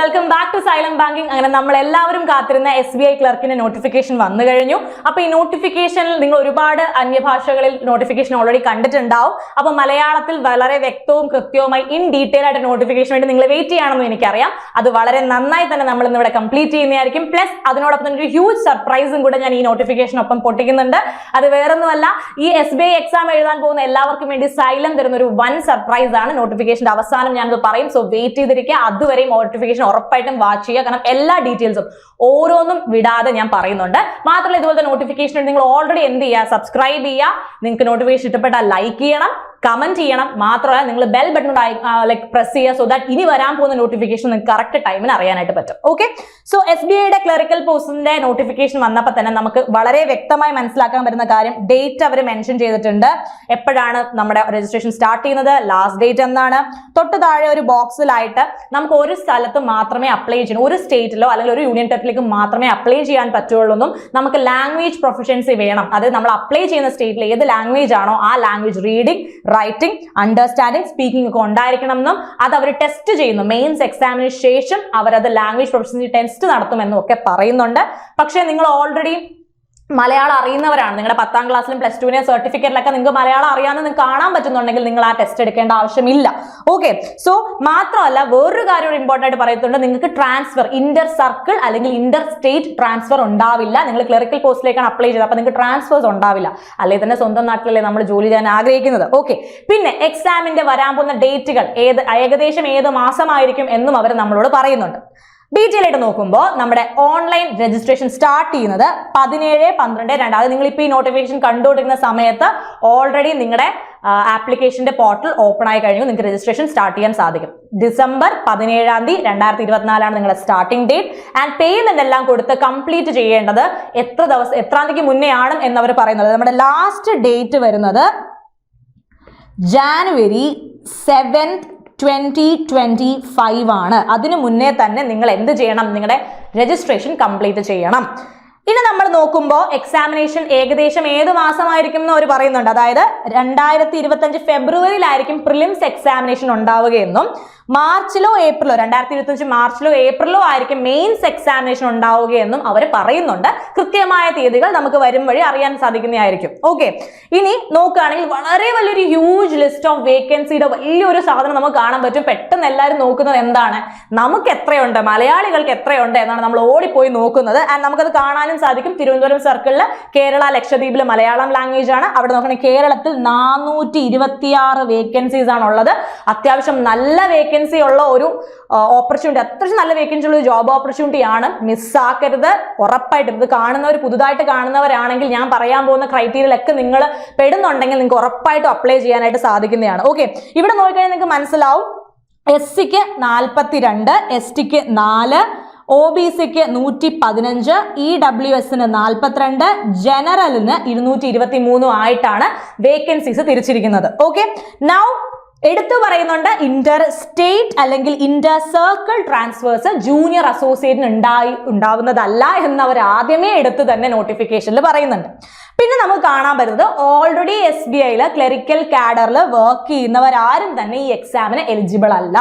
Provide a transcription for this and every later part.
Welcome back to silent banking. അങ്ങനെ നമ്മൾ എല്ലാവരും കാത്തിരുന്ന SBI ക്ലർക്കിന്റെ നോട്ടിഫിക്കേഷൻ വന്നു കഴിഞ്ഞു. അപ്പൊ ഈ നോട്ടിഫിക്കേഷനിൽ നിങ്ങൾ ഒരുപാട് അന്യഭാഷകളിൽ നോട്ടിഫിക്കേഷൻ ഓൾറെഡി കണ്ടിട്ടുണ്ടാവും. അപ്പൊ മലയാളത്തിൽ വളരെ വ്യക്തവും കൃത്യവുമായി ഇൻ ഡീറ്റെയിൽ ആയിട്ട് നോട്ടിഫിക്കേഷൻ വേണ്ടി നിങ്ങൾ വെയിറ്റ് ചെയ്യണമെന്ന് എനിക്കറിയാം. അത് വളരെ നന്നായി തന്നെ നമ്മൾ ഇന്ന് ഇവിടെ കംപ്ലീറ്റ് ചെയ്യുന്നതായിരിക്കും. പ്ലസ് അതിനോടൊപ്പം തന്നെ ഒരു ഹ്യൂജ് സർപ്രൈസും കൂടെ ഞാൻ ഈ നോട്ടിഫിക്കേഷനൊപ്പം പൊട്ടിക്കുന്നുണ്ട്. അത് വേറൊന്നുമല്ല, ഈ SBI എക്സാം എഴുതാൻ പോകുന്ന എല്ലാവർക്കും വേണ്ടി സൈലം തരുന്ന ഒരു വൻ സർപ്രൈസ് ആണ്. നോട്ടിഫിക്കേഷന്റെ അവസാനം ഞാനത് പറയും. സോ വെയിറ്റ് ചെയ്തിരിക്കുക. അതുവരെയും നോട്ടിഫിക്കേഷൻ ഉറപ്പായിട്ടും വാച്ച് ചെയ്യുക. കാരണം എല്ലാ ഡീറ്റെയിൽസും ഓരോന്നും വിടാതെ ഞാൻ പറയുന്നുണ്ട്. മാത്രമല്ല, ഇതുപോലത്തെ നോട്ടിഫിക്കേഷൻ നിങ്ങൾ ഓൾറെഡി എന്ത് ചെയ്യുക, സബ്സ്ക്രൈബ് ചെയ്യുക. നിങ്ങൾക്ക് നോട്ടിഫിക്കേഷൻ ഇഷ്ടപ്പെട്ടാൽ ലൈക്ക് ചെയ്യണം, കമന്റ് ചെയ്യണം. മാത്രമല്ല നിങ്ങൾ ബെൽ ബട്ടൺ പ്രസ് ചെയ്യുക. സോ ദാറ്റ് ഇനി വരാൻ പോകുന്ന നോട്ടിഫിക്കേഷൻ നിങ്ങൾക്ക് കറക്റ്റ് ടൈമിന് അറിയാനായിട്ട് പറ്റും. ഓക്കെ, സോ SBIയുടെ ക്ലറിക്കൽ പോസ്റ്റിന്റെ നോട്ടിഫിക്കേഷൻ വന്നപ്പോൾ തന്നെ നമുക്ക് വളരെ വ്യക്തമായി മനസ്സിലാക്കാൻ പറ്റുന്ന കാര്യം, ഡേറ്റ് അവർ മെൻഷൻ ചെയ്തിട്ടുണ്ട്. എപ്പോഴാണ് നമ്മുടെ രജിസ്ട്രേഷൻ സ്റ്റാർട്ട് ചെയ്യുന്നത്, ലാസ്റ്റ് ഡേറ്റ് എന്നാണ്. തൊട്ട് താഴെ ഒരു ബോക്സിലായിട്ട് നമുക്ക് ഒരു സ്ഥലത്ത് മാത്രമേ അപ്ലൈ ചെയ്യണം, ഒരു സ്റ്റേറ്റിലോ അല്ലെങ്കിൽ ഒരു യൂണിയൻ ടെറിട്ടറിയിലേക്ക് മാത്രമേ അപ്ലൈ ചെയ്യാൻ പറ്റുള്ളൂ എന്നും നമുക്ക് ലാംഗ്വേജ് പ്രൊഫഷൻസി വേണം. അതായത് നമ്മൾ അപ്ലൈ ചെയ്യുന്ന സ്റ്റേറ്റിൽ ഏത് ലാംഗ്വേജ് ആണോ ആ language reading, writing, understanding, speaking ഒക്കെ ഉണ്ടായിരിക്കണം എന്നും അത് അവർ ടെസ്റ്റ് ചെയ്യുന്നു. മെയിൻസ് എക്സാമിന് ശേഷം അവരത് ലാംഗ്വേജ് പ്രൊഫഷൻസി ടെസ്റ്റ് നടത്തുമെന്നും ഒക്കെ പറയുന്നുണ്ട്. പക്ഷേ നിങ്ങൾ ഓൾറെഡി മലയാളം അറിയുന്നവരാണ്, നിങ്ങളുടെ 10ാം ക്ലാസ്സിലും പ്ലസ് ടുവിനെ സർട്ടിഫിക്കറ്റിലൊക്കെ നിങ്ങൾക്ക് മലയാളം അറിയാമെന്ന് നിങ്ങൾക്ക് കാണാൻ പറ്റുന്നുണ്ടെങ്കിൽ നിങ്ങൾ ആ ടെസ്റ്റ് എടുക്കേണ്ട ആവശ്യമില്ല. ഓക്കെ, സോ മാത്രമല്ല വേറൊരു കാര്യം ഇമ്പോർട്ടൻ്റ് ആയിട്ട് പറയുന്നുണ്ട്, നിങ്ങൾക്ക് ട്രാൻസ്ഫർ ഇന്റർ സർക്കിൾ അല്ലെങ്കിൽ ഇന്റർ സ്റ്റേറ്റ് ട്രാൻസ്ഫർ ഉണ്ടാവില്ല. നിങ്ങൾ ക്ലറിക്കൽ പോസ്റ്റിലേക്കാണ് അപ്ലൈ ചെയ്തത്, അപ്പൊ നിങ്ങൾക്ക് ട്രാൻസ്ഫേഴ്സ് ഉണ്ടാവില്ല. അല്ലെങ്കിൽ തന്നെ സ്വന്തം നാട്ടിലല്ലേ നമ്മൾ ജോലി ചെയ്യാൻ ആഗ്രഹിക്കുന്നത്. ഓക്കെ, പിന്നെ എക്സാമിന്റെ വരാൻ പോകുന്ന ഡേറ്റുകൾ ഏകദേശം ഏത് മാസമായിരിക്കും എന്നും അവർ നമ്മളോട് പറയുന്നുണ്ട്. ഡീറ്റെയിൽ ആയിട്ട് നോക്കുമ്പോൾ നമ്മുടെ ഓൺലൈൻ രജിസ്ട്രേഷൻ സ്റ്റാർട്ട് ചെയ്യുന്നത് 17/12/2. അത് നിങ്ങൾ ഇപ്പോൾ ഈ നോട്ടിഫിക്കേഷൻ കണ്ടുകൊണ്ടിരിക്കുന്ന സമയത്ത് ഓൾറെഡി നിങ്ങളുടെ ആപ്ലിക്കേഷന്റെ പോർട്ടൽ ഓപ്പൺ ആയി കഴിഞ്ഞു. നിങ്ങൾക്ക് രജിസ്ട്രേഷൻ സ്റ്റാർട്ട് ചെയ്യാൻ സാധിക്കും. December 17, 2024 നിങ്ങളുടെ സ്റ്റാർട്ടിംഗ് ഡേറ്റ്. ആൻഡ് പേയ്മെന്റ് എല്ലാം കൊടുത്ത് കംപ്ലീറ്റ് ചെയ്യേണ്ടത് എത്രാം തീയതിക്ക് മുന്നേ ആണ് എന്നവർ പറയുന്നത്. നമ്മുടെ ലാസ്റ്റ് ഡേറ്റ് വരുന്നത് January 7, 2025 ആണ്. അതിനു മുന്നേ തന്നെ നിങ്ങൾ എന്ത് ചെയ്യണം, നിങ്ങളുടെ രജിസ്ട്രേഷൻ കംപ്ലീറ്റ് ചെയ്യണം. ഇനി നമ്മൾ നോക്കുമ്പോൾ എക്സാമിനേഷൻ ഏകദേശം ഏത് മാസമായിരിക്കും എന്ന് അവർ പറയുന്നുണ്ട്. അതായത് 2025 ഫെബ്രുവരിയിലായിരിക്കും പ്രിലിംസ് എക്സാമിനേഷൻ ഉണ്ടാവുകയെന്നും മാർച്ചിലോ ഏപ്രിലോ 2025 മാർച്ചിലോ ഏപ്രിലോ ആയിരിക്കും മെയിൻസ് എക്സാമിനേഷൻ ഉണ്ടാവുകയെന്നും അവർ പറയുന്നുണ്ട്. കൃത്യമായ തീയതികൾ നമുക്ക് വരും വഴി അറിയാൻ സാധിക്കുന്നതായിരിക്കും. ഓക്കെ, ഇനി നോക്കുകയാണെങ്കിൽ വളരെ വലിയൊരു ഹ്യൂജ് ലിസ്റ്റ് ഓഫ് വേക്കൻസിയുടെ വലിയൊരു സാധനം നമുക്ക് കാണാൻ പറ്റും. പെട്ടെന്ന് എല്ലാവരും നോക്കുന്നത് എന്താണ്, നമുക്ക് എത്രയുണ്ട്, മലയാളികൾക്ക് എത്രയുണ്ട് എന്നാണ് നമ്മൾ ഓടിപ്പോയി നോക്കുന്നത്. ആൻഡ് നമുക്കത് കാണാനും സാധിക്കും. തിരുവനന്തപുരം സർക്കിളിൽ കേരള, ലക്ഷദ്വീപിൽ മലയാളം ലാംഗ്വേജ് ആണ്. അവിടെ നോക്കണേ, കേരളത്തിൽ 426 വേക്കൻസീസ് ആണ് ഉള്ളത്. അത്യാവശ്യം നല്ല വേക്കൻസി ഉള്ള ഒരു ഓപ്പർച്യൂണിറ്റി, അത്യാവശ്യം നല്ല വേക്കൻസി ഉള്ള ഒരു ജോബ് ഓപ്പർച്യൂണിറ്റി ആണ്. മിസ്സാക്കരുത് ഉറപ്പായിട്ടും. ഇത് കാണുന്നവർ, പുതുതായിട്ട് കാണുന്നവരാണെങ്കിൽ ഞാൻ പറയാൻ പോകുന്ന ക്രൈറ്റീരിയയിലൊക്കെ നിങ്ങൾ പെടുന്നുണ്ടെങ്കിൽ നിങ്ങൾക്ക് ഉറപ്പായിട്ടും അപ്ലൈ ചെയ്യാനായിട്ട് സാധിക്കുന്നതാണ്. ഓക്കെ, ഇവിടെ നോക്കിക്കഴിഞ്ഞാൽ നിങ്ങൾക്ക് മനസ്സിലാവും. SCക്ക് 42, STക്ക് 4, OBCക്ക് 115, EWSന് 42, ജനറലിന് 223 ആയിട്ടാണ് വേക്കൻസീസ് തിരിച്ചിരിക്കുന്നത്. ഓക്കെ, നൗ എടുത്തു പറയുന്നുണ്ട്, ഇന്റർ സ്റ്റേറ്റ് അല്ലെങ്കിൽ ഇന്റർ സർക്കിൾ ട്രാൻസ്ഫേഴ്സ് ജൂനിയർ അസോസിയേറ്റിന് ഉണ്ടാവുന്നതല്ല എന്നവർ ആദ്യമേ എടുത്ത് തന്നെ നോട്ടിഫിക്കേഷനിൽ പറയുന്നുണ്ട്. പിന്നെ നമുക്ക് കാണാൻ പറ്റുന്നത് ഓൾറെഡി SBIയിൽ ക്ലറിക്കൽ കാഡറിൽ വർക്ക് ചെയ്യുന്നവരാരും തന്നെ ഈ എക്സാമിന് എലിജിബിൾ അല്ല.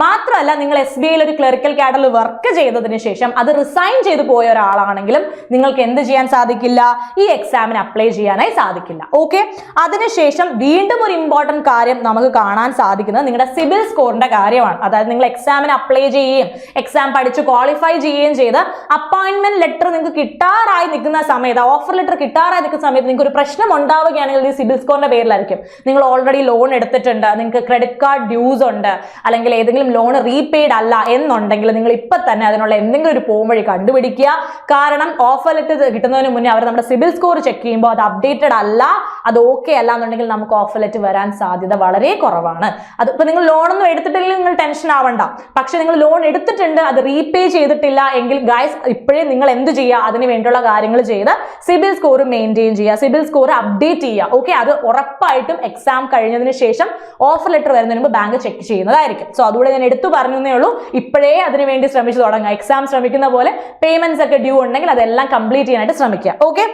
മാത്രമല്ല, നിങ്ങൾ SBIയിൽ ഒരു ക്ലറിക്കൽ കാഡറിൽ വർക്ക് ചെയ്തതിന് ശേഷം അത് റിസൈൻ ചെയ്ത് പോയ ഒരാളാണെങ്കിലും നിങ്ങൾക്ക് എന്ത് ചെയ്യാൻ സാധിക്കില്ല, ഈ എക്സാമിന് അപ്ലൈ ചെയ്യാനായി സാധിക്കില്ല. ഓക്കെ, അതിനുശേഷം വീണ്ടും ഒരു ഇമ്പോർട്ടന്റ് കാര്യം നമുക്ക് കാണാൻ സാധിക്കുന്നത് നിങ്ങളുടെ സിബിൽ സ്കോറിന്റെ കാര്യമാണ്. അതായത് നിങ്ങൾ എക്സാമിന് അപ്ലൈ ചെയ്യുകയും എക്സാം പഠിച്ച് ക്വാളിഫൈ ചെയ്യുകയും ചെയ്ത് അപ്പോയിന്റ്മെന്റ് ലെറ്റർ നിങ്ങൾക്ക് കിട്ടാറായി നിൽക്കുന്ന സമയത്ത്, ഓഫർ ലെറ്റർ കിട്ടാറായി സമയത്ത് നിങ്ങൾക്ക് ഒരു പ്രശ്നം ഉണ്ടാവുകയാണെങ്കിൽ ഈ സിബിൽ സ്കോറിന്റെ പേരിലായിരിക്കും. നിങ്ങൾ ഓൾറെഡി ലോൺ എടുത്തിട്ടുണ്ട്, നിങ്ങൾക്ക് ക്രെഡിറ്റ് കാർഡ് ഡ്യൂസ് ഉണ്ട്, അല്ലെങ്കിൽ ഏതെങ്കിലും ലോൺ റീപെയ്ഡ് അല്ല എന്നുണ്ടെങ്കിൽ നിങ്ങൾ ഇപ്പൊ തന്നെ അതിനുള്ള എന്തെങ്കിലും ഒരു പോംവഴി കണ്ടുപിടിക്കുക. കാരണം ഓഫർ ലെറ്റർ കിട്ടുന്നതിന് മുന്നേ അവർ നമ്മുടെ സിബിൽ സ്കോർ ചെക്ക് ചെയ്യുമ്പോൾ അത് അപ്ഡേറ്റഡ് അല്ല, അത് ഓക്കെ അല്ല എന്നുണ്ടെങ്കിൽ നമുക്ക് ഓഫർ ലെറ്റർ വരാൻ സാധ്യത വളരെ കുറവാണ്. അത് ഇപ്പൊ നിങ്ങൾ ലോണൊന്നും എടുത്തിട്ടില്ലെങ്കിൽ നിങ്ങൾ ടെൻഷൻ ആവണ്ട. പക്ഷെ നിങ്ങൾ ലോൺ എടുത്തിട്ടുണ്ട്, അത് റീപേ ചെയ്തിട്ടില്ല എങ്കിൽ ഗൈസ് ഇപ്പോഴേ നിങ്ങൾ എന്ത് ചെയ്യുക, അതിന് വേണ്ടിയുള്ള കാര്യങ്ങൾ ചെയ്ത് സിബിൽ സ്കോർ മെയിൻറ്റെയിൻ ചെയ്യുക, സിബിൽ സ്കോർ അപ്ഡേറ്റ് ചെയ്യുക. ഓക്കെ, അത് ഉറപ്പായിട്ടും എക്സാം കഴിഞ്ഞതിന് ശേഷം ഓഫർ ലെറ്റർ വരുന്നതിന് മുമ്പ് ബാങ്ക് ചെക്ക് ചെയ്യുന്നതായിരിക്കും. സോ അതുകൂടെ ഞാൻ എടുത്തു പറഞ്ഞേ ഉള്ളൂ. ഇപ്പോഴേ അതിനുവേണ്ടി ശ്രമിച്ചു തുടങ്ങുക. എക്സാം ശ്രമിക്കുന്ന പോലെ പേയ്മെന്റ്സ് ഒക്കെ ഡ്യൂ ഉണ്ടെങ്കിൽ അതെല്ലാം കംപ്ലീറ്റ് ചെയ്യാനായിട്ട് ശ്രമിക്കുക. ഓക്കെ,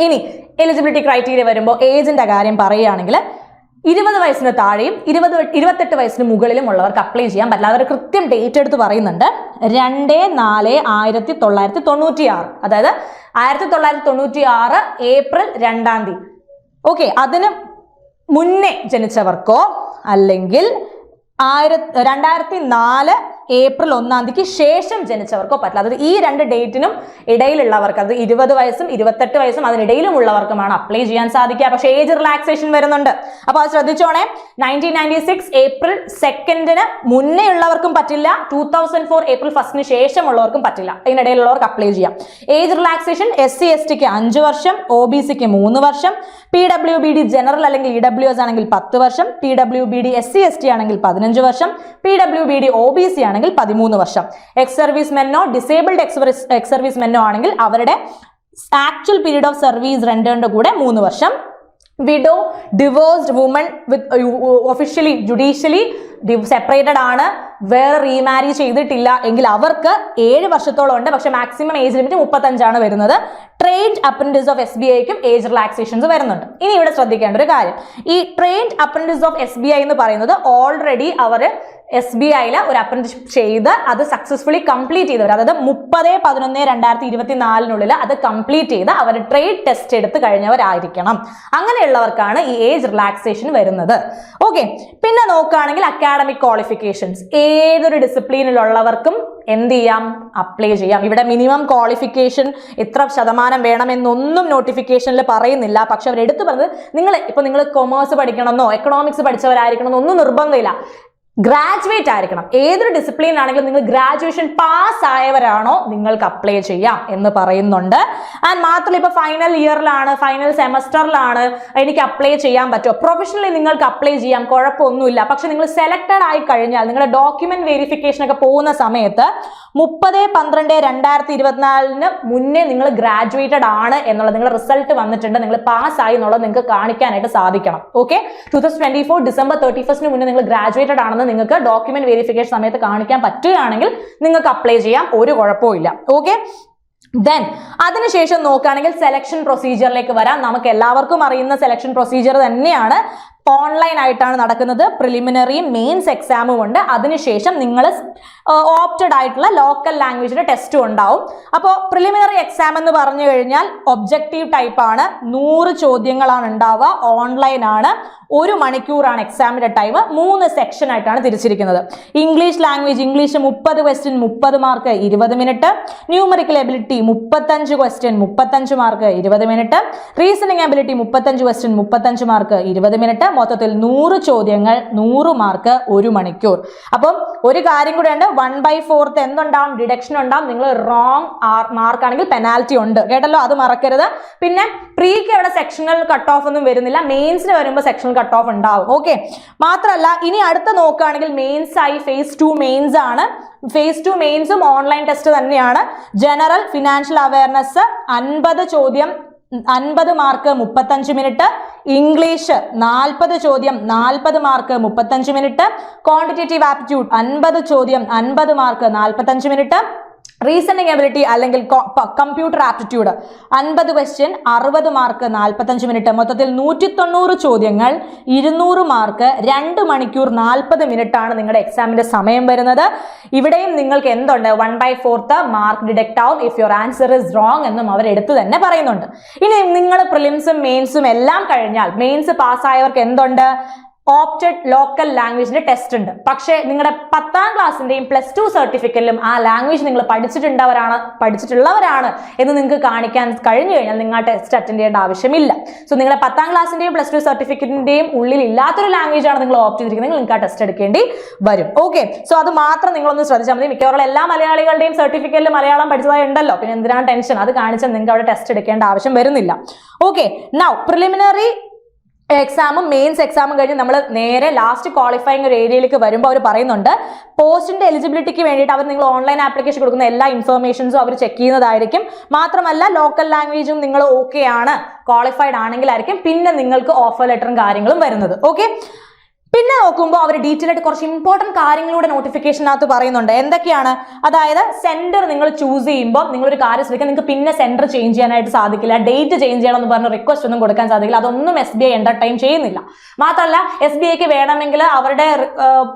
ഇനി എലിജിബിലിറ്റി ക്രൈറ്റീരിയ വരുമ്പോൾ ഏജിന്റെ കാര്യം പറയുകയാണെങ്കിൽ 20 വയസ്സിന് താഴെയും 28 വയസ്സിന് മുകളിലും ഉള്ളവർക്ക് അപ്ലൈ ചെയ്യാൻ പറ്റില്ല. അവർ കൃത്യം ഡേറ്റ് എടുത്ത് പറയുന്നുണ്ട്. 2/4/1996, അതായത് 1996 ഏപ്രിൽ 2-ാം തീയതി. ഓക്കെ, അതിന് മുന്നേ ജനിച്ചവർക്കോ അല്ലെങ്കിൽ 2004 ഏപ്രിൽ 1-ാം തീയതിക്ക് ശേഷം ജനിച്ചവർക്കോ പറ്റില്ല. അതായത് ഈ 2 ഡേറ്റിനും ഇടയിലുള്ളവർക്ക്, അത് 20 വയസ്സും 28 വയസ്സും അതിനിടയിലുമുള്ളവർക്കുമാണ് അപ്ലൈ ചെയ്യാൻ സാധിക്കുക. പക്ഷേ ഏജ് റിലാക്സേഷൻ വരുന്നുണ്ട്. അപ്പോൾ അത് ശ്രദ്ധിച്ചോണേ. 1996 ഏപ്രിൽ 2-ന് മുന്നേ ഉള്ളവർക്കും പറ്റില്ല, 2004 ഏപ്രിൽ 1-ന് ശേഷമുള്ളവർക്കും പറ്റില്ല. അതിനിടയിലുള്ളവർക്ക് അപ്ലൈ ചെയ്യാം. ഏജ് റിലാക്സേഷൻ SC/STക്ക് 5 വർഷം, OBCക്ക് 3 വർഷം, PWBD ജനറൽ അല്ലെങ്കിൽ EWS ആണെങ്കിൽ 10 വർഷം, PWBD SC/ST ആണെങ്കിൽ 15 വർഷം, PWBD OBC ആണെങ്കിൽ 13 വർഷം. എക്സ് സർവീസ് മെന്നോ ഡിസേബിൾഡ് എക്സ് സർവീസ് മെന്നോ ആണെങ്കിൽ അവരുടെ ആക്ച്വൽ പീരീഡ് ഓഫ് സർവീസ് റെൻഡറിന്റെ കൂടെ 3 വർഷം. Widow, divorced woman with officially judicially separated ആണ്, വേറെ റീമാരി ചെയ്തിട്ടില്ല എങ്കിൽ അവർക്ക് 7 വർഷത്തോളം ഉണ്ട്. പക്ഷെ മാക്സിമം ഏജ് ലിമിറ്റ് 35 വരുന്നത്. ട്രെയിൻഡ് അപ്രന്റീസ് ഓഫ് SBIക്കും ഏജ് റിലാക്സേഷൻസ് വരുന്നുണ്ട്. ഇനി ഇവിടെ ശ്രദ്ധിക്കേണ്ട ഒരു കാര്യം, ഈ ട്രെയിൻഡ് അപ്രന്റീസ് ഓഫ് SBI എന്ന് പറയുന്നത് ഓൾറെഡി അവർ SBIയിൽ ഒരു അപ്രന്റീസ്ഷിപ്പ് ചെയ്ത് അത് സക്സസ്ഫുള്ളി കംപ്ലീറ്റ് ചെയ്തവർ, അതായത് 30/11/2024 അത് കംപ്ലീറ്റ് ചെയ്ത് അവർ ട്രേഡ് ടെസ്റ്റ് എടുത്ത് കഴിഞ്ഞവരായിരിക്കണം. അങ്ങനെയുള്ളവർക്കാണ് ഈ ഏജ് റിലാക്സേഷൻ വരുന്നത്. ഓക്കെ, പിന്നെ നോക്കുകയാണെങ്കിൽ അക്കാഡമിക് ക്വാളിഫിക്കേഷൻസ് ഏതൊരു ഡിസിപ്ലിനിലുള്ളവർക്കും എന്ത് ചെയ്യാം, അപ്ലൈ ചെയ്യാം. ഇവിടെ മിനിമം ക്വാളിഫിക്കേഷൻ എത്ര ശതമാനം വേണമെന്നൊന്നും നോട്ടിഫിക്കേഷനിൽ പറയുന്നില്ല. പക്ഷെ അവർ എടുത്തു പറഞ്ഞത് നിങ്ങൾ കൊമേഴ്സ് പഠിക്കണമെന്നോ എക്കണോമിക്സ് പഠിച്ചവരായിരിക്കണമെന്നോ ഒന്നും നിർബന്ധമില്ല. ഗ്രാജുവേറ്റ് ആയിരിക്കണം. ഏതൊരു ഡിസിപ്ലിൻ ആണെങ്കിലും നിങ്ങൾ ഗ്രാജുവേഷൻ പാസ് ആയവരാണോ നിങ്ങൾക്ക് അപ്ലൈ ചെയ്യാം എന്ന് പറയുന്നുണ്ട്. ആൻഡ് മാത്രമല്ല, ഇപ്പൊ ഫൈനൽ ഇയറിലാണ്, ഫൈനൽ സെമസ്റ്ററിലാണ് എനിക്ക് അപ്ലൈ ചെയ്യാൻ പറ്റുമോ? പ്രൊഫഷണലി നിങ്ങൾക്ക് അപ്ലൈ ചെയ്യാം, കുഴപ്പമൊന്നുമില്ല. പക്ഷെ നിങ്ങൾ സെലക്ടഡ് ആയി കഴിഞ്ഞാൽ നിങ്ങളുടെ ഡോക്യുമെന്റ് വെരിഫിക്കേഷൻ ഒക്കെ പോകുന്ന സമയത്ത് 30/12/2024 മുന്നേ നിങ്ങൾ ഗ്രാജുവേറ്റഡ് ആണ് എന്നുള്ളത്, നിങ്ങളുടെ റിസൾട്ട് വന്നിട്ടുണ്ട്, നിങ്ങൾ പാസ് ആയി എന്നുള്ളത് നിങ്ങൾക്ക് കാണിക്കാനായിട്ട് സാധിക്കണം. ഓക്കെ, 2024 ഡിസംബർ 31 മുന്നേ നിങ്ങൾ ഗ്രാജുവേറ്റഡ് ആണെന്ന് നിങ്ങൾക്ക് ഡോക്യുമെന്റ് വെരിഫിക്കേഷൻ സമയത്ത് കാണിക്കാൻ പറ്റുകയാണെങ്കിൽ നിങ്ങൾക്ക് അപ്ലൈ ചെയ്യാം, ഒരു കുഴപ്പമില്ല. ഓക്കെ, ദെൻ അതിനുശേഷം നോക്കുകയാണെങ്കിൽ സെലക്ഷൻ പ്രൊസീജിയറിലേക്ക് വരാം. നമുക്ക് എല്ലാവർക്കും അറിയുന്ന സെലക്ഷൻ പ്രൊസീജിയർ തന്നെയാണ്. ഓൺലൈൻ ആയിട്ടാണ് നടക്കുന്നത്. പ്രിലിമിനറിയും മെയിൻസ് എക്സാമും ഉണ്ട്. അതിനുശേഷം നിങ്ങൾ ഓപ്റ്റഡ് ആയിട്ടുള്ള ലോക്കൽ ലാംഗ്വേജിന്റെ ടെസ്റ്റും ഉണ്ടാവും. അപ്പോൾ പ്രിലിമിനറി എക്സാം എന്ന് പറഞ്ഞു കഴിഞ്ഞാൽ ഒബ്ജക്റ്റീവ് ടൈപ്പ് ആണ്. 100 ചോദ്യങ്ങളാണ് ഉണ്ടാവുക. ഓൺലൈൻ ആണ്. 1 മണിക്കൂറാണ് എക്സാമിന്റെ ടൈം. 3 സെക്ഷൻ ആയിട്ടാണ് തിരിച്ചിരിക്കുന്നത്. English language, English 30 question 30 mark 20 minute. Numerical ability 35 question 35 mark 20 minute. Reasoning ability 35 question 35 mark 20 minute. മൊത്തത്തിൽ 100 ചോദ്യങ്ങൾ 100 മാർക്ക് 1 മണിക്കൂർ. അപ്പം ഒരു കാര്യം കൂടെ ഉണ്ട്, 1/4 എന്തുണ്ടാവും, ഡിഡക്ഷൻ ഉണ്ടാവും. നിങ്ങൾ റോങ് മാർക്ക് ആണെങ്കിൽ പെനാൽറ്റി ഉണ്ട്, കേട്ടല്ലോ, അത് മറക്കരുത്. പിന്നെ പ്രീക്ക് അവിടെ സെക്ഷണൽ കട്ട് ഓഫ് ഒന്നും വരുന്നില്ല. മെയിൻസിന് വരുമ്പോൾ സെക്ഷണൽ കട്ട് ഓഫ് ഉണ്ടാവും. ഓക്കെ, മാത്രമല്ല ഇനി അടുത്ത നോക്കുകയാണെങ്കിൽ മെയിൻസ് ആയി phase 2 മെയിൻസ് ആണ്. phase 2 മെയിൻസും ഓൺലൈൻ ടെസ്റ്റ് തന്നെയാണ്. ജനറൽ ഫിനാൻഷ്യൽ അവയർനെസ് 50 ചോദ്യം 50 മാർക്ക് 35 മിനിറ്റ്. ഇംഗ്ലീഷ് 40 ചോദ്യം 40 മാർക്ക് 35 മിനിറ്റ്. ക്വാണ്ടിറ്റേറ്റീവ് ആപ്റ്റിറ്റ്യൂഡ് 50 ചോദ്യം 50 മാർക്ക് 45 മിനിറ്റ്. റീസണിംഗ് എബിലിറ്റി അല്ലെങ്കിൽ computer aptitude 50 question 60 mark 45 minute. മൊത്തത്തിൽ 190 ചോദ്യങ്ങൾ 200 മാർക്ക് 2 മണിക്കൂർ 40 മിനിറ്റ് ആണ് നിങ്ങളുടെ എക്സാമിന്റെ സമയം വരുന്നത്. ഇവിടെയും നിങ്ങൾക്ക് എന്തുണ്ട്, 1/4 മാർക്ക് ഡിഡക്റ്റ് ആവും if your answer is wrong എന്നും അവർ എടുത്തു തന്നെ പറയുന്നുണ്ട്. ഇനി നിങ്ങൾ പ്രിലിംസും മെയിൻസും എല്ലാം കഴിഞ്ഞാൽ മെയിൻസ് പാസ്സായവർക്ക് എന്തുണ്ട്, ഓപ്റ്റഡ് ലോക്കൽ ലാംഗ്വേജിന്റെ ടെസ്റ്റ് ഉണ്ട്. പക്ഷേ നിങ്ങളുടെ 10ാം ക്ലാസ്സിന്റെയും +2 സർട്ടിഫിക്കറ്റിലും ആ ലാംഗ്വേജ് നിങ്ങൾ പഠിച്ചിട്ടുള്ളവരാണ് എന്ന് നിങ്ങൾക്ക് കാണിക്കാൻ കഴിഞ്ഞു കഴിഞ്ഞാൽ നിങ്ങൾ ആ ടെസ്റ്റ് അറ്റൻഡ് ചെയ്യേണ്ട ആവശ്യമില്ല. സോ നിങ്ങളുടെ 10ാം ക്ലാസ്സിന്റെയും +2 സർട്ടിഫിക്കറ്റിന്റെയും ഉള്ളിൽ ഇല്ലാത്തൊരു ലാംഗ്വേജ് ആണ് നിങ്ങൾ ഓപ്റ്റ് ചെയ്തിരിക്കുന്നത്, നിങ്ങൾക്ക് ആ ടെസ്റ്റ് എടുക്കേണ്ടി വരും. ഓക്കെ, സോ അത് മാത്രം നിങ്ങളൊന്ന് ശ്രദ്ധിച്ചാൽ മതി. മിക്കവാറും എല്ലാ മലയാളികളുടെയും സർട്ടിഫിക്കറ്റിൽ മലയാളം പഠിച്ചതായി ഉണ്ടല്ലോ, പിന്നെ എന്തിനാണ് ടെൻഷൻ, അത് കാണിച്ചാൽ നിങ്ങൾക്ക് അവിടെ ടെസ്റ്റ് എടുക്കേണ്ട ആവശ്യം വരുന്നില്ല. ഓക്കെ, നൗ പ്രിലിമിനറി എക്സാമും മെയിൻസ് എക്സാമും കഴിഞ്ഞ് നമ്മൾ നേരെ ലാസ്റ്റ് ക്വാളിഫയിങ് ഒരു ഏരിയയിലേക്ക് വരുമ്പോൾ അവർ പറയുന്നുണ്ട് പോസ്റ്റിന്റെ എലിജിബിലിറ്റിക്ക് വേണ്ടിയിട്ട് അവർ നിങ്ങൾ ഓൺലൈൻ ആപ്ലിക്കേഷൻ കൊടുക്കുന്ന എല്ലാ ഇൻഫർമേഷൻസും അവർ ചെക്ക് ചെയ്യുന്നതായിരിക്കും. മാത്രമല്ല ലോക്കൽ ലാംഗ്വേജും നിങ്ങൾ ഓക്കെ ആണ്, ക്വാളിഫൈഡ് ആണെങ്കിലായിരിക്കും പിന്നെ നിങ്ങൾക്ക് ഓഫർ ലെറ്ററും കാര്യങ്ങളും വരുന്നത്. ഓക്കെ, പിന്നെ നോക്കുമ്പോൾ അവർ ഡീറ്റെയിൽ ആയിട്ട് കുറച്ച് ഇമ്പോർട്ടന്റ് കാര്യങ്ങളുടെ നോട്ടിഫിക്കേഷനകത്ത് പറയുന്നുണ്ട്. എന്തൊക്കെയാണ്? അതായത് സെന്റർ നിങ്ങൾ ചൂസ് ചെയ്യുമ്പോൾ നിങ്ങളൊരു കാര്യം ശ്രദ്ധിക്കുക, നിങ്ങൾക്ക് പിന്നെ സെന്റർ ചേഞ്ച് ചെയ്യാനായിട്ട് സാധിക്കില്ല, ഡേറ്റ് ചേഞ്ച് ചെയ്യണമെന്ന് പറഞ്ഞ റിക്വസ്റ്റ് ഒന്നും കൊടുക്കാൻ സാധിക്കില്ല. അതൊന്നും SBI എന്റർടൈൻ ചെയ്യുന്നില്ല. മാത്രമല്ല SBIക്ക് വേണമെങ്കിൽ അവരുടെ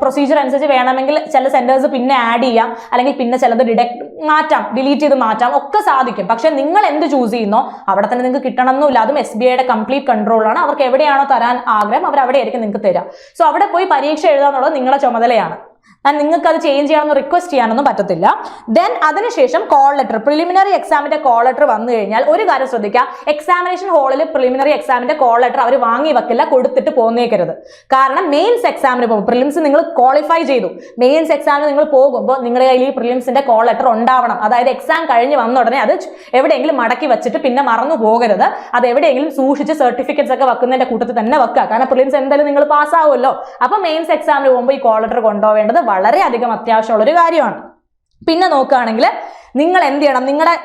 പ്രൊസീജിയർ അനുസരിച്ച് വേണമെങ്കിൽ ചില സെന്റേഴ്സ് പിന്നെ ആഡ് ചെയ്യാം, അല്ലെങ്കിൽ പിന്നെ ചിലത് ഡിലീറ്റ് ചെയ്ത് മാറ്റാം, ഒക്കെ സാധിക്കും. പക്ഷെ നിങ്ങൾ എന്ത് ചൂസ് ചെയ്യുന്നോ അവിടെ തന്നെ നിങ്ങൾക്ക് കിട്ടണമെന്നില്ല. അതും SBIയുടെ കംപ്ലീറ്റ് കൺട്രോളാണ്. അവർക്ക് എവിടെയാണോ തരാൻ ആഗ്രഹം അവർ അവിടെ ആയിരിക്കും നിങ്ങൾക്ക് തരാം. സോ അവിടെ പോയി പരീക്ഷ എഴുതാന്നുള്ളത് നിങ്ങളുടെ ചുമതലയാണ്. നിങ്ങൾക്ക് അത് ചേഞ്ച് ചെയ്യാനൊന്നും റിക്വസ്റ്റ് ചെയ്യാനൊന്നും പറ്റത്തില്ല. ദെൻ അതിനുശേഷം കോൾ ലെറ്റർ, പ്രിലിമിനറി എക്സാമിന്റെ കോൾ ലെറ്റർ വന്നു കഴിഞ്ഞാൽ ഒരു കാര്യം ശ്രദ്ധിക്കുക, എക്സാമിനേഷൻ ഹാളിൽ പ്രിലിമിനറി എക്സാമിന്റെ കോൾ ലെറ്റർ അവർ വാങ്ങി വെക്കില്ല, കൊടുത്തിട്ട് പോന്നേക്കരുത്. കാരണം മെയിൻസ് എക്സാമിന് പോകും, പ്രിലിംസ് നിങ്ങൾ ക്വാളിഫൈ ചെയ്തു, മെയിൻസ് എക്സാമിന് നിങ്ങൾ പോകുമ്പോൾ നിങ്ങളുടെ കയ്യിൽ ഈ പ്രിലിംസിന്റെ കോൾ ലെറ്റർ ഉണ്ടാവണം. അതായത് എക്സാം കഴിഞ്ഞ് വന്ന ഉടനെ അത് എവിടെയെങ്കിലും മടക്കി വെച്ചിട്ട് പിന്നെ മറന്നു പോകരുത്. അത് എവിടെയെങ്കിലും സൂക്ഷിച്ച് സർട്ടിഫിക്കറ്റ്സ് ഒക്കെ വെക്കുന്നതിന്റെ കൂട്ടത്തിൽ തന്നെ വെക്കുക. കാരണം പ്രിലിംസ് എന്തായാലും നിങ്ങൾ പാസ്സാവുമല്ലോ. അപ്പൊ മെയിൻസ് എക്സാമിന് പോകുമ്പോൾ ഈ കോൾ ലെറ്റർ കൊണ്ടുപോകേണ്ടത് വളരെയധികം അത്യാവശ്യമുള്ള ഒരു കാര്യമാണ്. പിന്നെ നോക്കുകയാണെങ്കിൽ നിങ്ങൾ എന്ത് ചെയ്യണം, നിങ്ങളുടെ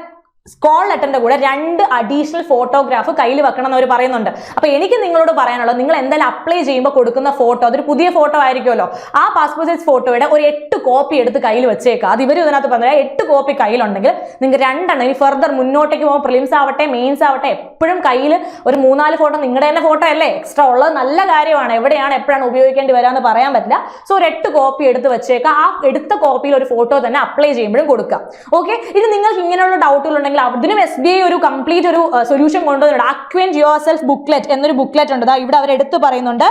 കോൾ ലെറ്ററിന്റെ കൂടെ 2 അഡീഷണൽ ഫോട്ടോഗ്രാഫ് കയ്യിൽ വെക്കണം എന്ന് അവർ പറയുന്നുണ്ട്. അപ്പൊ എനിക്ക് നിങ്ങളോട് പറയാനുള്ളത്, നിങ്ങൾ എന്തായാലും അപ്ലൈ ചെയ്യുമ്പോൾ കൊടുക്കുന്ന ഫോട്ടോ അതൊരു പുതിയ ഫോട്ടോ ആയിരിക്കുമല്ലോ, ആ പാസ്പോർട്ട് സൈസ് ഫോട്ടോയുടെ ഒരു 8 കോപ്പി എടുത്ത് കയ്യിൽ വെച്ചേക്കുക. അത് ഇവർ ഇതിനകത്ത് പറഞ്ഞാൽ 8 കോപ്പി കയ്യിലുണ്ടെങ്കിൽ നിങ്ങൾക്ക് 2 ഇനി ഫർദർ മുന്നോട്ടേക്ക് പോകുമ്പോൾ പ്രിലിംസ് ആവട്ടെ മെയിൻസ് ആവട്ടെ എപ്പോഴും കയ്യിൽ ഒരു 3-4 ഫോട്ടോ, നിങ്ങളുടെ തന്നെ ഫോട്ടോ അല്ലേ, എക്സ്ട്രാ ഉള്ളത് നല്ല കാര്യമാണ്. എവിടെയാണ് എപ്പോഴാണ് ഉപയോഗിക്കേണ്ടി വരാമെന്ന് പറയാൻ പറ്റില്ല. സോ ഒരു 8 കോപ്പി എടുത്ത് വെച്ചേക്കുക. ആ എടുത്ത കോപ്പിയിൽ ഒരു ഫോട്ടോ തന്നെ അപ്ലൈ ചെയ്യുമ്പോഴും കൊടുക്കുക. ഓക്കെ, ഇനി നിങ്ങൾക്ക് ഇങ്ങനെയുള്ള ഡൗട്ടുകൾ ഉണ്ടെങ്കിൽ അതിനും SBI ഒരു കംപ്ലീറ്റ് ഒരു സൊല്യൂഷൻ കൊണ്ടുവന്നിട്ടുണ്ട്. അക്വൈന്റ് യുവർ സെൽഫ് ബുക്ക്ലെറ്റ് എന്നൊരു ബുക്ക്ലെറ്റ് ഉണ്ട്. ഇവിടെ അവർ എടുത്ത് പറയുന്നുണ്ട്,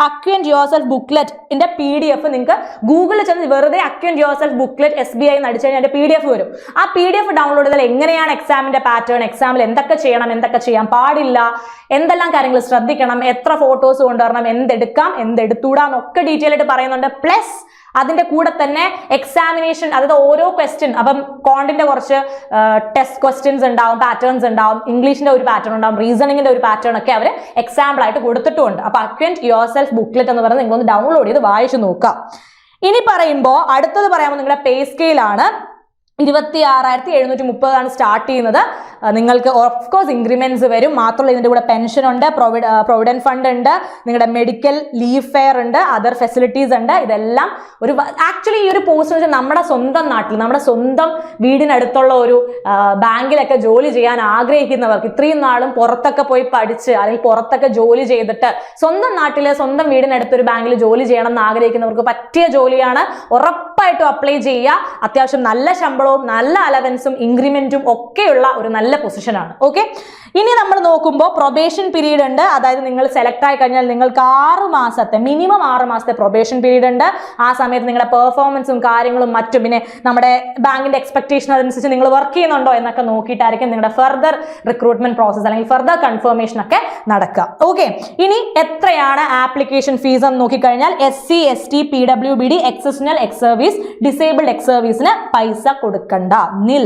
അക്വൈന്റ് യുവർ സെൽഫ് ബുക്ക്ലെറ്റിന്റെ PDF നിങ്ങൾക്ക് ഗൂഗിളിൽ ചെന്ന് വെറുതെ അക്വൈന്റ് യുവർ സെൽഫ് ബുക്ക്ലെറ്റ് SBI എന്ന് അടിച്ചു കഴിഞ്ഞാൽ PDF വരും. ആ PDF ഡൗൺലോഡ് ചെയ്താൽ എങ്ങനെയാണ് എക്സാമിന്റെ പാറ്റേൺ, എക്സാമിൽ എന്തൊക്കെ ചെയ്യണം, എന്തൊക്കെ ചെയ്യാൻ പാടില്ല, എന്തെല്ലാം കാര്യങ്ങൾ ശ്രദ്ധിക്കണം, എത്ര ഫോട്ടോസ് കൊണ്ടുവരണം, എന്തെടുക്കാം എന്തെടുത്തൂടാ എന്നൊക്കെ ഡീറ്റെയിൽ ആയിട്ട് പറയുന്നുണ്ട്. പ്ലസ് അതിന്റെ കൂടെ തന്നെ എക്സാമിനേഷൻ, അതായത് ഓരോ ക്വസ്റ്റ്യൻ, അപ്പം കോണ്ടിന്റെ കുറച്ച് ടെസ്റ്റ് ക്വസ്റ്റ്യൻസ് ഉണ്ടാവും, പാറ്റേൺസ് ഉണ്ടാവും, ഇംഗ്ലീഷിന്റെ ഒരു പാറ്റേൺ ഉണ്ടാവും, റീസണിങ്ങിന്റെ ഒരു പാറ്റേൺ ഒക്കെ അവർ എക്സാമ്പിൾ ആയിട്ട് കൊടുത്തിട്ടുണ്ട്. അപ്പൊ അക്വൈന്റ് യുവർ സെൽഫ് ബുക്ക്ലെറ്റ് എന്ന് പറയുന്നത് നിങ്ങളൊന്ന് ഡൗൺലോഡ് ചെയ്ത് വായിച്ചു നോക്കാം. ഇനി പറയുമ്പോൾ അടുത്തത് പറയാമോ, നിങ്ങളുടെ പേ സ്കെയിലാണ്. 26,730 സ്റ്റാർട്ട് ചെയ്യുന്നത്. നിങ്ങൾക്ക് ഓഫ് കോഴ്സ് ഇൻക്രിമെന്റ്സ് വരും. മാത്രമല്ല ഇതിന്റെ കൂടെ പെൻഷൻ ഉണ്ട്, പ്രൊവിഡന്റ് ഫണ്ട് ഉണ്ട്, നിങ്ങളുടെ മെഡിക്കൽ ലീവ് ഫെയർ ഉണ്ട്, അതർ ഫെസിലിറ്റീസ് ഉണ്ട്. ഇതെല്ലാം ഒരു ആക്ച്വലി ഈ ഒരു പോസ്റ്റ് വെച്ചാൽ നമ്മുടെ സ്വന്തം നാട്ടിൽ, നമ്മുടെ സ്വന്തം വീടിനടുത്തുള്ള ഒരു ബാങ്കിലൊക്കെ ജോലി ചെയ്യാൻ ആഗ്രഹിക്കുന്നവർക്ക്, ഇത്രയും നാളും പുറത്തൊക്കെ പോയി പഠിച്ച് അല്ലെങ്കിൽ പുറത്തൊക്കെ ജോലി ചെയ്തിട്ട് സ്വന്തം നാട്ടിൽ സ്വന്തം വീടിനടുത്തൊരു ബാങ്കിൽ ജോലി ചെയ്യണം എന്ന് ആഗ്രഹിക്കുന്നവർക്ക് പറ്റിയ ജോലിയാണ്. ഉറപ്പായിട്ടും അപ്ലൈ ചെയ്യുക. അത്യാവശ്യം നല്ല ശമ്പളവും നല്ല അലവൻസും ഇൻക്രിമെന്റും ഒക്കെയുള്ള ഒരു നല്ല പൊസിഷനാണ്. ഓക്കെ, ഇനി നമ്മൾ നോക്കുമ്പോൾ പ്രൊബേഷൻ പീരീഡ് ഉണ്ട്. അതായത് നിങ്ങൾ സെലക്ട് ആയി കഴിഞ്ഞാൽ നിങ്ങൾക്ക് 6 മാസത്തെ മിനിമം 6 മാസത്തെ പ്രൊബേഷൻ പീരീഡ് ഉണ്ട്. ആ സമയത്ത് നിങ്ങളുടെ പെർഫോമൻസും കാര്യങ്ങളും മറ്റും പിന്നെ നമ്മുടെ ബാങ്കിന്റെ എക്സ്പെക്ടേഷൻ അതനുസരിച്ച് നിങ്ങൾ വർക്ക് ചെയ്യുന്നുണ്ടോ എന്നൊക്കെ നോക്കിയിട്ടായിരിക്കും നിങ്ങളുടെ ഫർദർ റിക്രൂട്ട്മെന്റ് പ്രോസസ് അല്ലെങ്കിൽ ഫർദർ കൺഫർമേഷൻ ഒക്കെ നടക്കുക. ഓക്കെ, ഇനി എത്രയാണ് ആപ്ലിക്കേഷൻ ഫീസ് എന്ന് നോക്കിക്കഴിഞ്ഞാൽ SC ST PWBD exceptional ex service disabled X സർവീസിന് പൈസ കൊടുക്കണ്ട, നിൽ,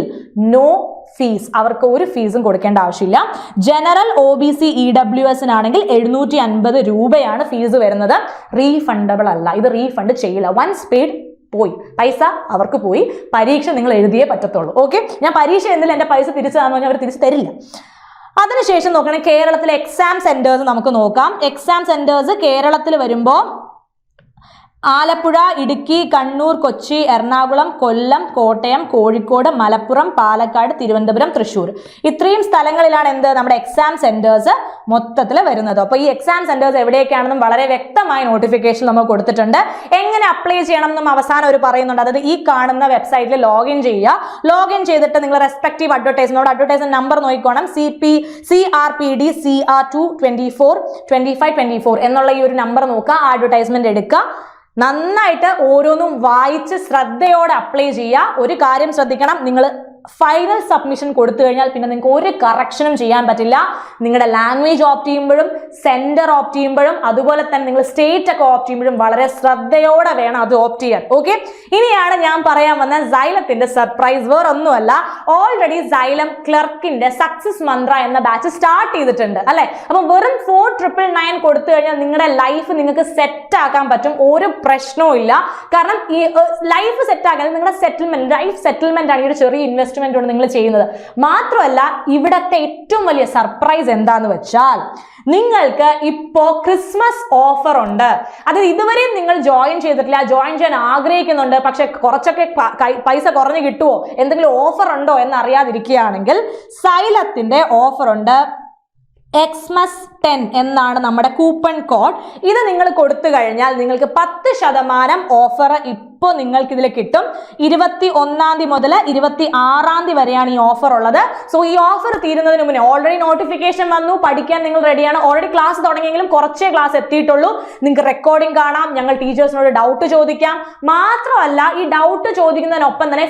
നോ ഫീസ്. അവർക്ക് ഒരു ഫീസും കൊടുക്കേണ്ട ആവശ്യമില്ല. ജനറൽ OBC EWSനാണെങ്കിൽ 750 രൂപയാണ് ഫീസ് വരുന്നത്. റീഫണ്ടബിൾ അല്ല, ഇത് റീഫണ്ട് ചെയ്യില്ല. വൺസ് പെയ്ഡ് പോയി, പൈസ അവർക്ക് പോയി. പരീക്ഷ നിങ്ങൾ എഴുതിയേ പറ്റത്തുള്ളൂ. ഓക്കെ, ഞാൻ പരീക്ഷ എന്നില്ല എൻ്റെ പൈസ തിരിച്ചു തന്നു പറഞ്ഞാൽ അവർ തിരിച്ചു തരില്ല. അതിനുശേഷം നോക്കണേ, കേരളത്തിലെ എക്സാം സെന്റേഴ്സ് നമുക്ക് നോക്കാം. എക്സാം സെന്റേഴ്സ് കേരളത്തിൽ വരുമ്പോൾ ആലപ്പുഴ, ഇടുക്കി, കണ്ണൂർ, കൊച്ചി, എറണാകുളം, കൊല്ലം, കോട്ടയം, കോഴിക്കോട്, മലപ്പുറം, പാലക്കാട്, തിരുവനന്തപുരം, തൃശ്ശൂർ, ഇത്രയും സ്ഥലങ്ങളിലാണ് എന്ത് നമ്മുടെ എക്സാം സെന്റേഴ്സ് മൊത്തത്തിൽ വരുന്നത്. അപ്പോൾ ഈ എക്സാം സെന്റേഴ്സ് എവിടെയൊക്കെയാണെന്നും വളരെ വ്യക്തമായ നോട്ടിഫിക്കേഷൻ നമ്മൾ കൊടുത്തിട്ടുണ്ട്. എങ്ങനെ അപ്ലൈ ചെയ്യണം എന്നും അവസാനം അവർ പറയുന്നുണ്ട്. അതായത് ഈ കാണുന്ന വെബ്സൈറ്റിൽ ലോഗിൻ ചെയ്യുക. ലോഗിൻ ചെയ്തിട്ട് നിങ്ങൾ റെസ്പെക്റ്റീവ് അഡ്വർടൈസ്മെന്റ് നമ്പർ നോക്കിക്കോണം. CRPD CR2 24 25 24 എന്നുള്ള ഈ ഒരു നമ്പർ നോക്കുക. ആ അഡ്വർടൈസ്മെന്റ് എടുക്കുക. നന്നായിട്ട് ഓരോന്നും വായിച്ച് ശ്രദ്ധയോടെ അപ്ലൈ ചെയ്യുക. ഒരു കാര്യം ശ്രദ്ധിക്കണം, നിങ്ങൾ ഫൈനൽ സബ്മിഷൻ കൊടുത്തു കഴിഞ്ഞാൽ പിന്നെ നിങ്ങൾക്ക് ഒരു കറക്ഷനും ചെയ്യാൻ പറ്റില്ല. നിങ്ങളുടെ ലാംഗ്വേജ് ഓപ്റ്റ് ചെയ്യുമ്പോഴും സെന്റർ ഓപ്റ്റ് ചെയ്യുമ്പോഴും അതുപോലെ തന്നെ നിങ്ങൾ സ്റ്റേറ്റ് ഒക്കെ ഓപ്റ്റ് ചെയ്യുമ്പോഴും വളരെ ശ്രദ്ധയോടെ വേണം അത് ഓപ്റ്റ് ചെയ്യാൻ. ഓക്കെ, ഇനിയാണ് ഞാൻ പറയാൻ വന്ന സൈലത്തിന്റെ സർപ്രൈസ്. വേറൊന്നുമല്ല, ഓൾറെഡി സൈലം ക്ലർക്കിന്റെ സക്സസ് മന്ത്ര എന്ന ബാച്ച് സ്റ്റാർട്ട് ചെയ്തിട്ടുണ്ട് അല്ലെ. അപ്പൊ വെറും 4999 കൊടുത്തു കഴിഞ്ഞാൽ നിങ്ങളുടെ ലൈഫ് നിങ്ങൾക്ക് സെറ്റ് ആക്കാൻ പറ്റും. ഒരു പ്രശ്നവും ഇല്ല. കാരണം ഈ ലൈഫ് സെറ്റ് ആക്കാൻ നിങ്ങളുടെ സെറ്റിൽമെന്റ്, ലൈഫ് സെറ്റിൽമെന്റ് ആണ്, ഒരു ചെറിയ ഇൻവെസ്റ്റ്മെന്റ് ഇൻവെസ്റ്റ്മെന്റ് ആണ് നിങ്ങൾ ചെയ്യുന്നത്. മാത്രമല്ല ഇവിടത്തെ ഏറ്റവും വലിയ സർപ്രൈസ് എന്താന്ന് വെച്ചാൽ നിങ്ങൾക്ക് ഇപ്പോ ക്രിസ്മസ് ഓഫർ ഉണ്ട്. അത് ഇതുവരെയും നിങ്ങൾ ജോയിൻ ചെയ്തിട്ടില്ല, ജോയിൻ ചെയ്യാൻ ആഗ്രഹിക്കുന്നുണ്ട്, പക്ഷെ കുറച്ചൊക്കെ പൈസ കുറഞ്ഞു കിട്ടുമോ, എന്തെങ്കിലും ഓഫർ ഉണ്ടോ എന്നറിയാതിരിക്കുകയാണെങ്കിൽ സൈലത്തിന്റെ ഓഫർ ഉണ്ട്. എക്സ്മസ് 10 എന്നാണ് നമ്മുടെ കൂപ്പൺ കോഡ്. ഇത് നിങ്ങൾ കൊടുത്തു കഴിഞ്ഞാൽ നിങ്ങൾക്ക് 10% ഓഫർ ഇപ്പോൾ നിങ്ങൾക്ക് ഇതിൽ കിട്ടും. 21 മുതൽ 26 വരെയാണ് ഈ ഓഫർ ഉള്ളത്. സോ ഈ ഓഫർ തീരുന്നതിന് മുന്നേ ഓൾറെഡി നോട്ടിഫിക്കേഷൻ വന്നു, പഠിക്കാൻ നിങ്ങൾ റെഡിയാണ്. ഓൾറെഡി ക്ലാസ് തുടങ്ങിയെങ്കിലും കുറച്ചേ ക്ലാസ് എത്തിയിട്ടുള്ളൂ. നിങ്ങൾക്ക് റെക്കോർഡിംഗ് കാണാം, ഞങ്ങൾ ടീച്ചേഴ്സിനോട് ഡൗട്ട് ചോദിക്കാം. മാത്രമല്ല ഈ ഡൗട്ട് ചോദിക്കുന്നതിനൊപ്പം തന്നെ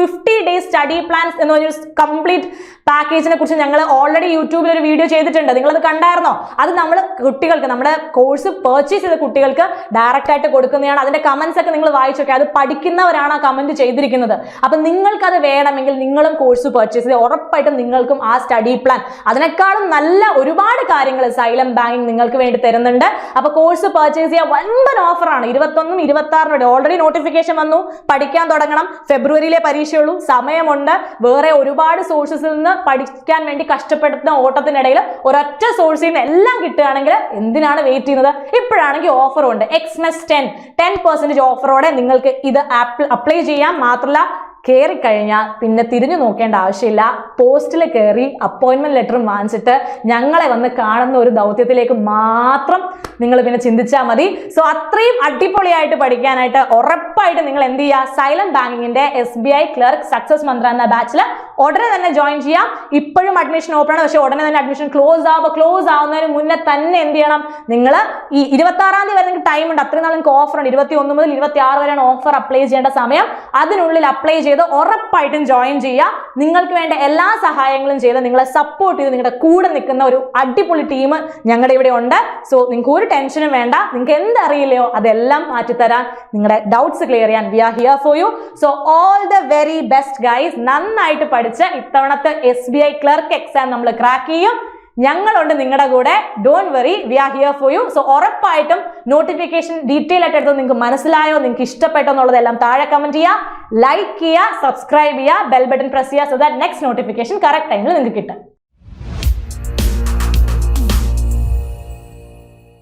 50 ഡേയ്സ് സ്റ്റഡി പ്ലാൻസ് എന്ന് പറഞ്ഞൊരു കംപ്ലീറ്റ് പാക്കേജിനെ കുറിച്ച് ഞങ്ങൾ ഓൾറെഡി യൂട്യൂബിൽ ഒരു വീഡിയോ ചെയ്തിട്ടുണ്ട്. നിങ്ങളത് കണ്ടായിരുന്നോ? അത് നമ്മൾ കുട്ടികൾക്ക്, നമ്മുടെ കോഴ്സ് പർച്ചേസ് ചെയ്ത കുട്ടികൾക്ക് ഡയറക്റ്റ് ആയിട്ട് കൊടുക്കുന്നതാണ്. അതിന്റെ കമന്റ്സ് ഒക്കെ നിങ്ങൾ വായിച്ചു നോക്കി. അത് പഠിക്കുന്നവരാണ് ആ കമന്റ് ചെയ്തിരിക്കുന്നത്. അപ്പൊ നിങ്ങൾക്കത് വേണമെങ്കിൽ നിങ്ങളും കോഴ്സ് പർച്ചേസ് ചെയ്ത് ഉറപ്പായിട്ടും നിങ്ങൾക്കും ആ സ്റ്റഡി പ്ലാൻ, അതിനേക്കാളും നല്ല ഒരുപാട് കാര്യങ്ങൾ സൈലം ബാങ്കിങ് നിങ്ങൾക്ക് വേണ്ടി തരുന്നുണ്ട്. അപ്പൊ കോഴ്സ് പർച്ചേസ് ചെയ്യാൻ വൻപൻ ഓഫറാണ്. 21 26 ഓൾറെഡി നോട്ടിഫിക്കേഷൻ വന്നു, പഠിക്കാൻ തുടങ്ങണം. ഫെബ്രുവരിയിലെ പരീക്ഷയുള്ളൂ, സമയമുണ്ട്. വേറെ ഒരുപാട് സോഴ്സസിൽ നിന്ന് പഠിക്കാൻ വേണ്ടി കഷ്ടപ്പെടുന്ന ഓട്ടത്തിനിടയിൽ ഒരൊറ്റ സോഴ്സിൽ നിന്ന് എല്ലാം കിട്ടുകയാണെങ്കിൽ എന്തിനാണ് വെയിറ്റ് ചെയ്യുന്നത്? ഇപ്പോഴാണെങ്കിൽ ഓഫറും ഉണ്ട്. എക്സ്മസ് 10% ഓഫറോടെ നിങ്ങൾക്ക് ഇത് അപ്ലൈ ചെയ്യാം. മാത്രമല്ല കയറി കഴിഞ്ഞാൽ പിന്നെ തിരിഞ്ഞു നോക്കേണ്ട ആവശ്യമില്ല. പോസ്റ്റിൽ കയറി അപ്പോയിന്റ്മെന്റ് ലെറ്റർ വാങ്ങിച്ചിട്ട് ഞങ്ങളെ വന്ന് കാണുന്ന ഒരു ദൗത്യത്തിലേക്ക് മാത്രം നിങ്ങൾ പിന്നെ ചിന്തിച്ചാൽ മതി. സോ അത്രയും അടിപൊളിയായിട്ട് പഠിക്കാനായിട്ട് ഉറപ്പായിട്ട് നിങ്ങൾ എന്ത് ചെയ്യുക? സൈലം ബാങ്കിങ്ങിന്റെ SBI ക്ലർക്ക് സക്സസ് മന്ത്ര എന്ന ബാച്ചിൽ ഉടനെ തന്നെ ജോയിൻ ചെയ്യാം. ഇപ്പോഴും അഡ്മിഷൻ ഓപ്പൺ ആണ്, പക്ഷെ ഉടനെ തന്നെ അഡ്മിഷൻ ക്ലോസ് ആവുന്നതിന് മുന്നേ തന്നെ എന്ത് ചെയ്യണം? നിങ്ങൾ ഈ 26 വരെ നിങ്ങൾക്ക് ടൈം ഉണ്ട്. അത്രയും നാൾ നിങ്ങൾക്ക് ഓഫർ ഉണ്ട്. 21 മുതൽ 26 വരെയാണ് ഓഫർ അപ്ലൈ ചെയ്യേണ്ട സമയം. അതിനുള്ളിൽ അപ്ലൈ ചെയ്ത് ഉറപ്പായിട്ടും ജോയിൻ ചെയ്യുക. നിങ്ങൾക്ക് വേണ്ട എല്ലാ സഹായങ്ങളും ചെയ്ത് നിങ്ങളെ സപ്പോർട്ട് ചെയ്ത് നിങ്ങളുടെ കൂടെ നിൽക്കുന്ന ഒരു അടിപൊളി ടീം ഞങ്ങളുടെ ഇവിടെ ഉണ്ട്. സോ നിങ്ങൾക്ക് ഒരു ടെൻഷനും വേണ്ട. നിങ്ങൾക്ക് എന്തറിയില്ലയോ അതെല്ലാം മാറ്റിത്തരാൻ, നിങ്ങളുടെ ഡൗട്ട്സ് ക്ലിയർ ചെയ്യാൻ we are here for you. So all the very best guys. നന്നായിട്ട് പഠിച്ച് ഇത്തവണത്തെ SBI ക്ലർക്ക് എക്സാം നമ്മൾ ക്രാക്ക് ചെയ്യും. ഞങ്ങളുണ്ട് നിങ്ങളുടെ കൂടെ. Don't worry, we are here for you. So ഉറപ്പായിട്ടും നോട്ടിഫിക്കേഷൻ ഡീറ്റെയിൽ ആയിട്ട് എടുത്തത് നിങ്ങൾക്ക് മനസ്സിലായോ, നിങ്ങൾക്ക് ഇഷ്ടപ്പെട്ടോ എന്നുള്ളതെല്ലാം താഴെ കമന്റ് ചെയ്യുക, ലൈക്ക് ചെയ്യുക, സബ്സ്ക്രൈബ് ചെയ്യുക, ബെൽ ബട്ടൺ പ്രസ് ചെയ്യുക. So that next notification correct ടൈമിൽ നിങ്ങൾക്ക് കിട്ടും.